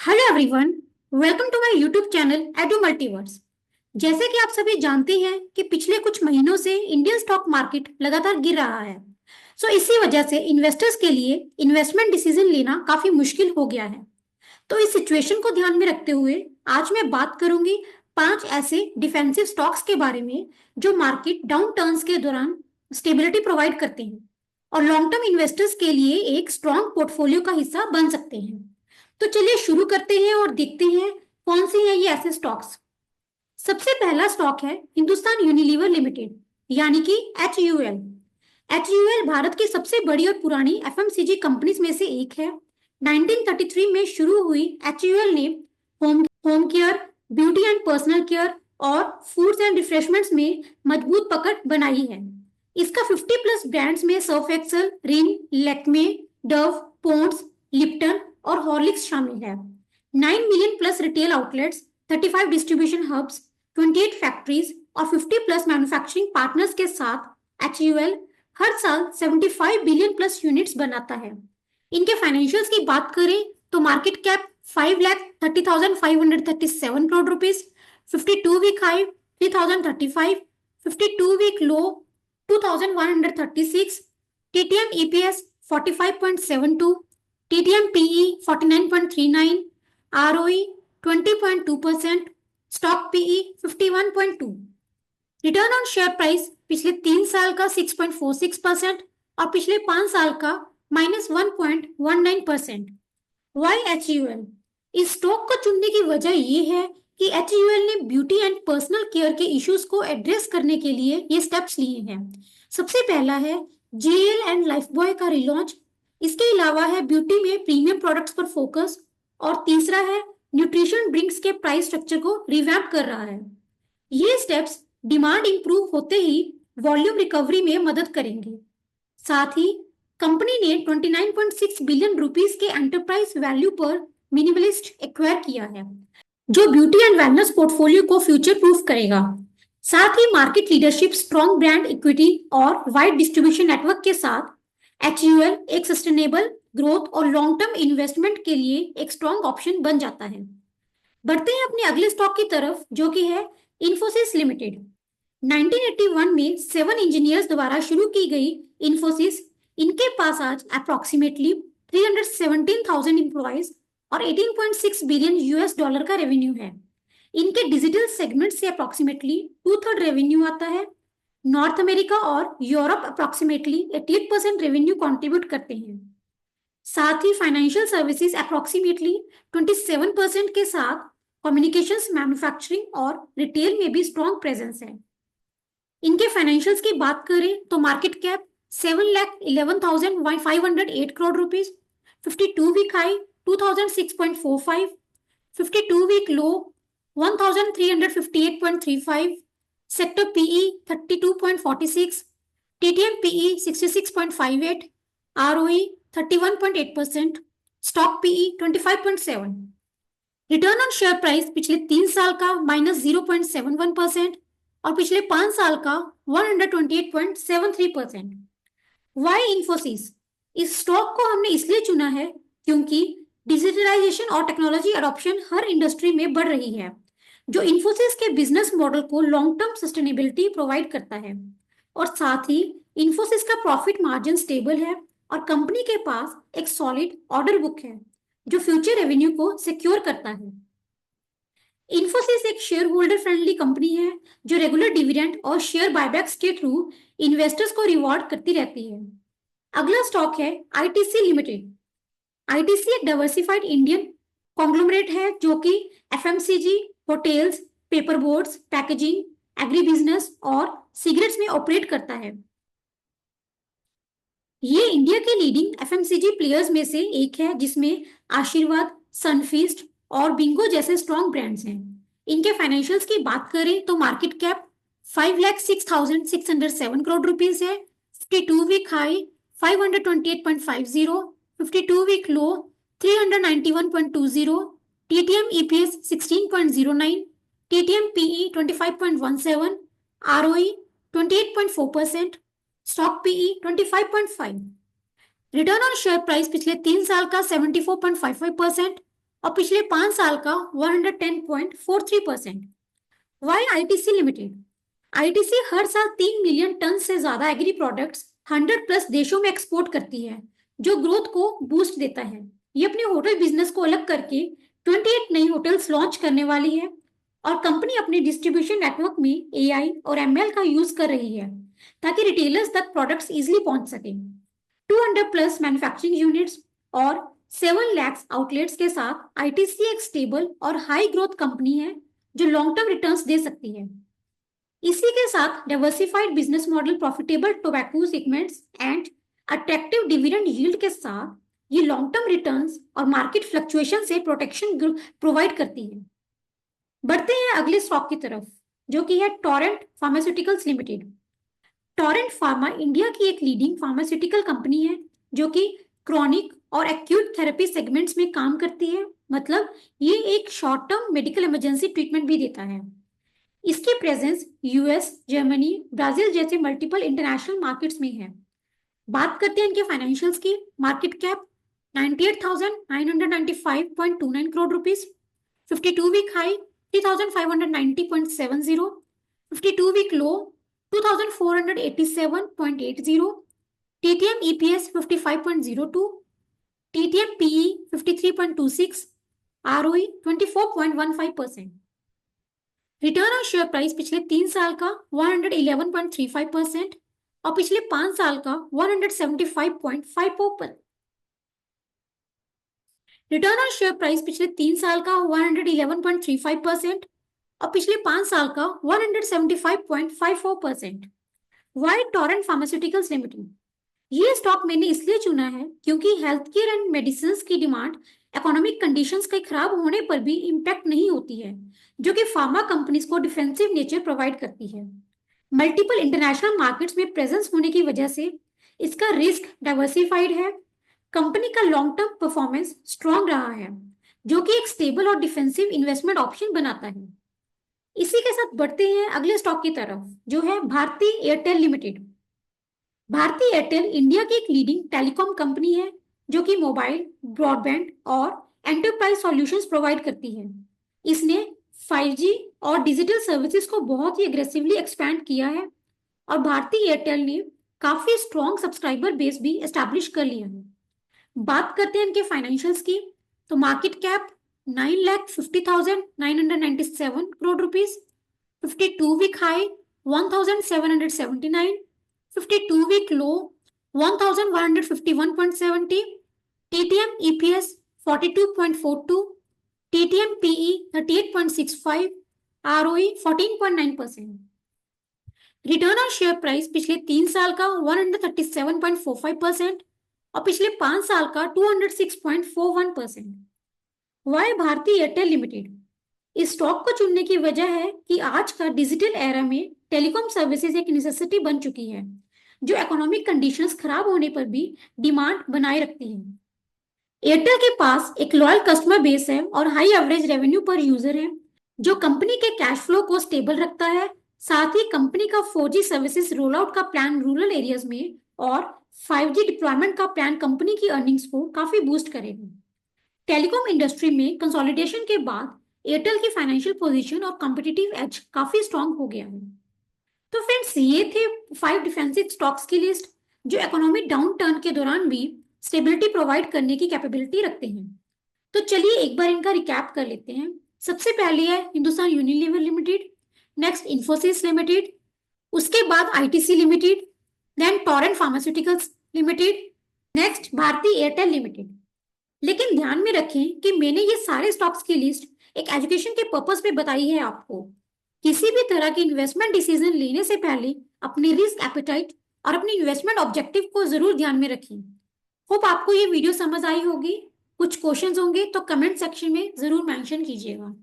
Hello everyone, welcome to my YouTube channel Edu Multiverse. जैसे कि आप सभी जानते हैं कि पिछले कुछ महीनों से इंडियन स्टॉक मार्केट लगातार गिर रहा है। इसी वजह से इन्वेस्टर्स के लिए इन्वेस्टमेंट डिसीजन लेना काफी मुश्किल हो गया है। तो इस सिचुएशन को ध्यान में रखते हुए आज मैं बात करूंगी 5 ऐसे डिफेंसिव स्टॉक्स के बारे में जो मार्केट डाउन टर्न्स के दौरान स्टेबिलिटी प्रोवाइड करते हैं और लॉन्ग टर्म इन्वेस्टर्स के लिए एक स्ट्रॉन्ग पोर्टफोलियो का हिस्सा बन सकते हैं। तो चलिए शुरू करते हैं और देखते हैं कौन से हैं ये ऐसे स्टॉक्स। सबसे पहला स्टॉक है हिंदुस्तान यूनिलीवर लिमिटेड, यानी कि HUL। HUL भारत की सबसे बड़ी और पुरानी FMCG कंपनीज में से एक है। 1933 में शुरू हुई HUL ने home care, beauty and personal care और फूड्स एंड रिफ्रेशमेंट्स में मजबूत पकड़ बनाई है। इसका 50 प्लस ब्रांड्स में Surf Excel, Rin, Lakme, Dove, Pond's, Lipton और हॉर्लिक्स शामिल है। 9 million plus retail outlets, 35 distribution hubs, 28 factories और 50 प्लस मैन्युफैक्चरिंग पार्टनर्स के साथ HUL हर साल 75 बिलियन प्लस यूनिट्स बनाता है। इनके फाइनेंशियल्स की बात करें तो market cap 5,30,537 crore rupees, 52 week high 3,035, 52 week low 2,136, TTM EPS 45.72, TTM PE 49.39, ROE 20.2%, stock PE 51.2। Return on share price पिछले 3 साल का 6.46% और पिछले 5 साल का -1.19%। Y HUL? इस स्टॉक को चुनने की वजह ये है कि HUL ने ब्यूटी एंड पर्सनल केयर के इश्यूज को एड्रेस करने के लिए ये स्टेप्स लिए हैं। सबसे पहला है JL एंड लाइफबॉय का रिलॉन्च। इसके अलावा है ब्यूटी में प्रीमियम प्रोडक्ट्स पर फोकस और तीसरा है न्यूट्रिशन ड्रिंक्स के प्राइस स्ट्रक्चर को रिवैम्प कर रहा है। ये स्टेप्स डिमांड इंप्रूव होते ही वॉल्यूम रिकवरी में मदद करेंगे। साथ ही कंपनी ने 29.6 बिलियन रुपीस के एंटरप्राइज वैल्यू पर मिनिमलिस्ट एक्वायर किया है, जो ब्यूटी एंड वेलनेस पोर्टफोलियो को फ्यूचर प्रूफ करेगा। साथ ही market leadership, strong brand equity और वाइड डिस्ट्रीब्यूशन नेटवर्क के साथ HUL एक सस्टेनेबल ग्रोथ और लॉन्ग टर्म इन्वेस्टमेंट के लिए एक स्ट्रॉन्ग ऑप्शन बन जाता है। बढ़ते हैं अपने अगले स्टॉक की तरफ, जो कि है इंफोसिस लिमिटेड। 1981 में 7 इंजीनियर्स द्वारा शुरू की गई इंफोसिस, इनके पास आज अप्रोक्सीमेटली 317,000 एम्प्लॉयज और 18.6 बिलियन US डॉलर का रेवेन्यू है। इनके डिजिटल सेगमेंट से अप्रोक्सीमेटली 2/3 रेवेन्यू आता है। नॉर्थ अमेरिका और यूरोप अप्रोक्सीमेटली 88% रेवेन्यू कंट्रीब्यूट करते हैं। साथ ही फाइनेंशियल सर्विसेज अप्रोक्सीमेटली 27% के साथ कम्युनिकेशंस, मैन्युफैक्चरिंग और रिटेल में भी स्ट्रॉन्ग प्रेजेंस है। इनके फाइनेंशियल्स की बात करें तो market cap 7,11,508 crore rupees, 52 week high 2006.45, 52 week low 1358.35, sector PE 32.46, TTM PE 66.58, ROE 31.8%, stock PE 25.7। Return on share price पिछले 3 साल का -0.71% और पिछले 5 साल का 128.73%। वाई इंफोसिस? इस स्टॉक को हमने इसलिए चुना है क्योंकि डिजिटलाइजेशन और टेक्नोलॉजी अडॉप्शन हर इंडस्ट्री में बढ़ रही है, जो इंफोसिस के बिजनेस मॉडल को लॉन्ग टर्म सस्टेनेबिलिटी प्रोवाइड करता है। और साथ ही इंफोसिस का प्रॉफिट मार्जिन स्टेबल है और कंपनी के पास एक सॉलिड ऑर्डर बुक है जो फ्यूचर रेवेन्यू को सिक्योर करता है। इंफोसिस एक शेयर होल्डर फ्रेंडली कंपनी है जो रेगुलर डिविडेंड और शेयर बायबैक्स के थ्रू इन्वेस्टर्स को रिवॉर्ड करती रहती है। अगला स्टॉक है ITC लिमिटेड। ITC एक डाइवर्सिफाइड इंडियन कॉन्ग्लोमरेट है जो कि FMCG, hotels, paper boards, packaging, agri business और सिगरेट्स में ऑपरेट करता है। ये इंडिया के लीडिंग FMCG प्लेयर्स में से एक है, जिसमें आशीर्वाद, सनफीस्ट और बिंगो जैसे स्ट्रॉन्ग ब्रांड्स हैं। इनके फाइनेंशियल्स की बात करें तो मार्केट कैप 5,06,607 करोड़ रुपीस है, 52 week high 528.50, 52 week low 391.20, TTM EPS 16.09, TTM PE 25.17, ROE 28.4%, stock PE 25.5। Return on share price पिछले 3 साल का 74.55% और पिछले 5 साल का 110.43%। Why ITC limited? आईटीसी हर साल 3 मिलियन टन से ज्यादा एग्री प्रोडक्ट्स 100 प्लस देशों में एक्सपोर्ट करती है, जो ग्रोथ को बूस्ट देता है। ये अपने होटल बिजनेस को अलग करके 28 नई होटल्स लॉन्च करने वाली है और कंपनी अपने डिस्ट्रीब्यूशन नेटवर्क में एआई और एमएल का यूज कर रही है ताकि रिटेलर्स तक प्रोडक्ट्स इजीली पहुंच सके। 200 प्लस मैन्युफैक्चरिंग यूनिट्स और 7 लाख आउटलेट्स के साथ आईटीसी एक स्टेबल और हाई ग्रोथ कंपनी है जो लॉन्ग टर्म रिटर्न्स दे सकती है। इसी के साथ diversified business model, profitable tobacco segments and attractive dividend yield के साथ ये लॉन्ग टर्म रिटर्न्स और मार्केट फ्लक्चुएशन से प्रोटेक्शन प्रोवाइड करती है। बढ़ते हैं अगले स्टॉक की तरफ, जो कि है Torrent Pharmaceuticals limited. Torrent pharma India की एक लीडिंग फार्मास्यूटिकल कंपनी है जो कि क्रॉनिक और एक्यूट थेरेपी सेगमेंट्स में काम करती है। मतलब ये एक short term medical emergency treatment भी देता है। इसकी प्रेजेंस यूएस, जर्मनी, ब्राजील जैसे मल्टीपल इंटरनेशनल मार्केट्स में है। बात करते हैं इनके फाइनेंशियल्स की। Market cap 98,995.29 crore rupees, 52 week high 3,590.70, 52 week low 2,487.80, TTM EPS 55.02, TTM PE 53.26, ROE 24.15%। Return on share price पिछले 3 साल का 111.35% और पिछले 5 साल का 175.54%। रिटर्न ऑन शेयर प्राइस पिछले 3 साल का 111.35% और पिछले 5 साल का 175.54%। Why Torrent Pharmaceuticals limited? ये स्टॉक मैंने इसलिए चुना है क्योंकि हेल्थ केयर एंड मेडिसिन की डिमांड इकोनॉमिक कंडीशंस के खराब होने पर भी इम्पैक्ट नहीं होती है, जो कि फार्मा कंपनीज को डिफेंसिव नेचर प्रोवाइड करती है। मल्टीपल इंटरनेशनल मार्केट्स में प्रेजेंस होने की वजह से इसका रिस्क डाइवर्सिफाइड है। कंपनी का लॉन्ग टर्म परफॉर्मेंस स्ट्रॉन्ग रहा है, जो कि एक स्टेबल और डिफेंसिव इन्वेस्टमेंट ऑप्शन बनाता है। इसी के साथ बढ़ते हैं अगले स्टॉक की तरफ, जो है भारती एयरटेल लिमिटेड। भारती एयरटेल इंडिया की एक लीडिंग टेलीकॉम कंपनी है जो कि मोबाइल, ब्रॉडबैंड और एंटरप्राइज सॉल्यूशंस प्रोवाइड करती है। इसने 5G और डिजिटल सर्विसेज को बहुत ही एग्रेसिवली एक्सपैंड किया है और भारती एयरटेल ने काफी स्ट्रॉन्ग सब्सक्राइबर बेस भी एस्टैब्लिश कर लिया है। बात करते हैं इनके फाइनेंशियल्स की, तो market cap 9,50,997 crore rupees, 52 week high 1,779, 52 week low 1,151.70, TTM EPS 42.42, TTM PE 38.65, ROE 14.9%। Return on share price पिछले 3 साल का 137.45% और पिछले 5 साल का 206.41%। Why Bharti Airtel limited? इस स्टॉक को चुनने की वजह है कि आज का डिजिटल एरा में टेलीकॉम सर्विसेज एक नेसेसिटी बन चुकी है, जो इकोनॉमिक कंडीशंस खराब होने पर भी डिमांड बनाए रखती है। एयरटेल के पास एक लॉयल कस्टमर बेस है और हाई एवरेज रेवेन्यू पर यूजर है, जो कंपनी के कैश फ्लो को स्टेबल रखता है। साथ ही कंपनी का 4G सर्विसेज रोल आउट का प्लान रूरल एरियाज में और 5G डिप्लॉयमेंट का प्लान कंपनी की अर्निंग्स को काफी बूस्ट करेगा। टेलीकॉम इंडस्ट्री में कंसोलिडेशन के बाद एयरटेल की फाइनेंशियल पोजीशन और कॉम्पिटिटिव एज काफी स्ट्रांग हो गया है। तो फ्रेंड्स, ये थे 5 डिफेंसिव स्टॉक्स की लिस्ट जो इकोनॉमिक डाउन टर्न के दौरान भी स्टेबिलिटी प्रोवाइड करने की कैपेबिलिटी रखते हैं। तो चलिए एक बार इनका रिकैप कर लेते हैं। सबसे पहले है Hindustan Unilever limited, next Infosys limited, उसके बाद ITC limited, then Torrent Pharmaceuticals limited, next Bharti Airtel limited. लेकिन ध्यान में रखें कि मैंने ये सारे स्टॉक्स की लिस्ट एक एजुकेशन के पर्पस पे बताई है आपको। किसी भी तरह की इन्वेस्टमेंट डिसीजन लेने से पहले अपनी रिस्क एपेटाइट और अपनी इन्वेस्टमेंट ऑब्जेक्टिव को जरूर ध्यान में रखें। होप आपको ये वीडियो समझ आई होगी। कुछ क्वेश्चंस होंगे तो कमेंट सेक्शन में जरूर मेंशन कीजिएगा।